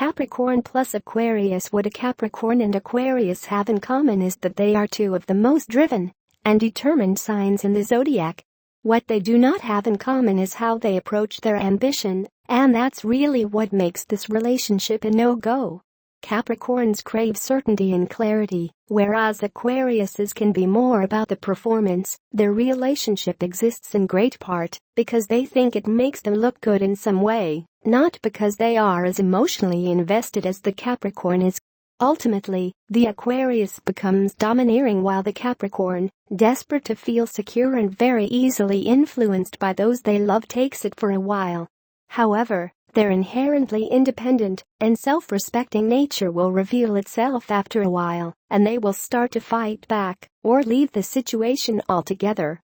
Capricorn plus Aquarius. What a Capricorn and Aquarius have in common is that they are two of the most driven and determined signs in the zodiac. What they do not have in common is how they approach their ambition, and that's really what makes this relationship a no-go. Capricorns crave certainty and clarity, whereas Aquariuses can be more about the performance. Their relationship exists in great part because they think it makes them look good in some way, not because they are as emotionally invested as the Capricorn is. Ultimately, the Aquarius becomes domineering while the Capricorn, desperate to feel secure and very easily influenced by those they love, takes it for a while. However, their inherently independent and self-respecting nature will reveal itself after a while, and they will start to fight back or leave the situation altogether.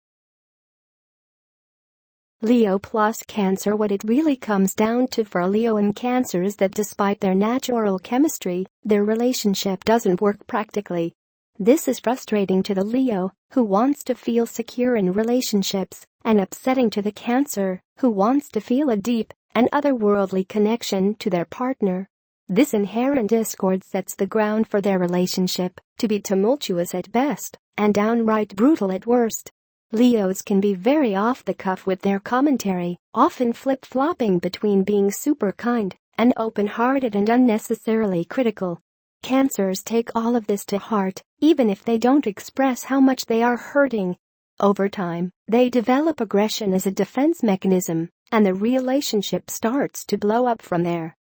Leo plus Cancer. What it really comes down to for Leo and Cancer is that despite their natural chemistry, their relationship doesn't work practically. This is frustrating to the Leo, who wants to feel secure in relationships, and upsetting to the Cancer, who wants to feel a deep and otherworldly connection to their partner. This inherent discord sets the ground for their relationship to be tumultuous at best and downright brutal at worst. Leos can be very off the cuff with their commentary, often flip-flopping between being super kind and open-hearted and unnecessarily critical. Cancers take all of this to heart, even if they don't express how much they are hurting. Over time, they develop aggression as a defense mechanism, and the relationship starts to blow up from there.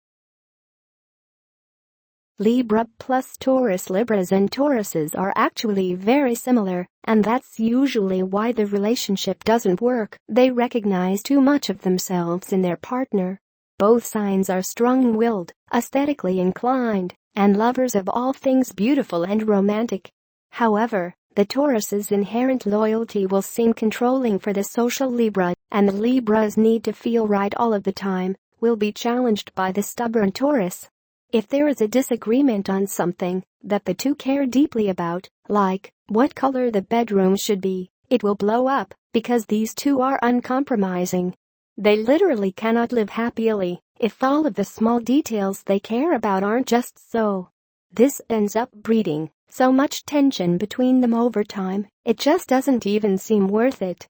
Libra plus Taurus. Libras and Tauruses are actually very similar, and that's usually why the relationship doesn't work. They recognize too much of themselves in their partner. Both signs are strong-willed, aesthetically inclined, and lovers of all things beautiful and romantic. However, the Taurus's inherent loyalty will seem controlling for the social Libra, and the Libra's need to feel right all of the time will be challenged by the stubborn Taurus. If there is a disagreement on something that the two care deeply about, like what color the bedroom should be, it will blow up because these two are uncompromising. They literally cannot live happily if all of the small details they care about aren't just so. This ends up breeding so much tension between them over time, it just doesn't even seem worth it.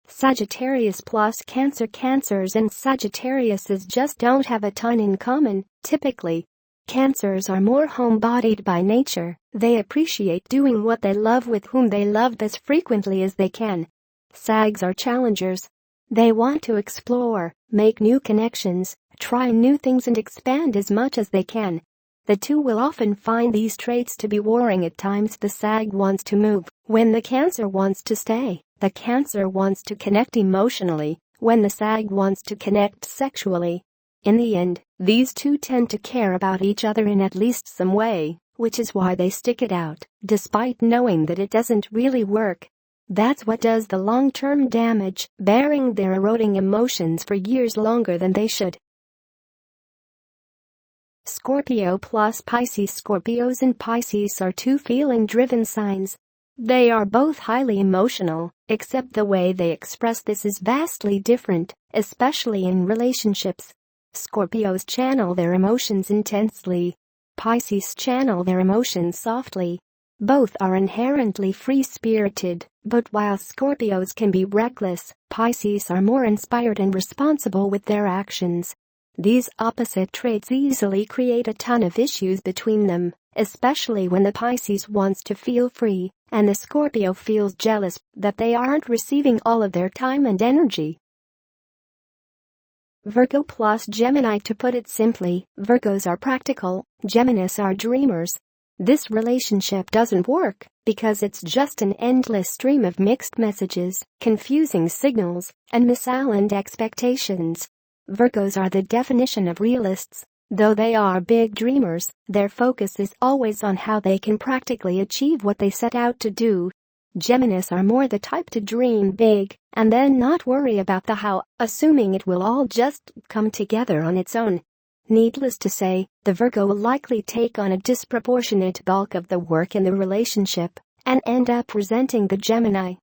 Sagittarius plus Cancer. Cancers and Sagittariuses just don't have a ton in common, typically. Cancers are more homebodied by nature. They appreciate doing what they love with whom they love as frequently as they can. Sags are challengers. They want to explore, make new connections, try new things and expand as much as they can. The two will often find these traits to be warring at times. The Sag wants to move when the Cancer wants to stay. The Cancer wants to connect emotionally when the Sag wants to connect sexually. In the end, these two tend to care about each other in at least some way, which is why they stick it out, despite knowing that it doesn't really work. That's what does the long-term damage, bearing their eroding emotions for years longer than they should. Scorpio plus Pisces. Scorpios and Pisces are two feeling-driven signs. They are both highly emotional, except the way they express this is vastly different, especially in relationships. Scorpios channel their emotions intensely. Pisces channel their emotions softly. Both are inherently free-spirited, but while Scorpios can be reckless, Pisces are more inspired and responsible with their actions. These opposite traits easily create a ton of issues between them, especially when the Pisces wants to feel free and the Scorpio feels jealous that they aren't receiving all of their time and energy. Virgo plus Gemini. To put it simply, Virgos are practical, Geminis are dreamers. This relationship doesn't work because it's just an endless stream of mixed messages, confusing signals, and misaligned expectations. Virgos are the definition of realists. Though they are big dreamers, their focus is always on how they can practically achieve what they set out to do. Geminis are more the type to dream big and then not worry about the how, assuming it will all just come together on its own. Needless to say, the Virgo will likely take on a disproportionate bulk of the work in the relationship and end up resenting the Gemini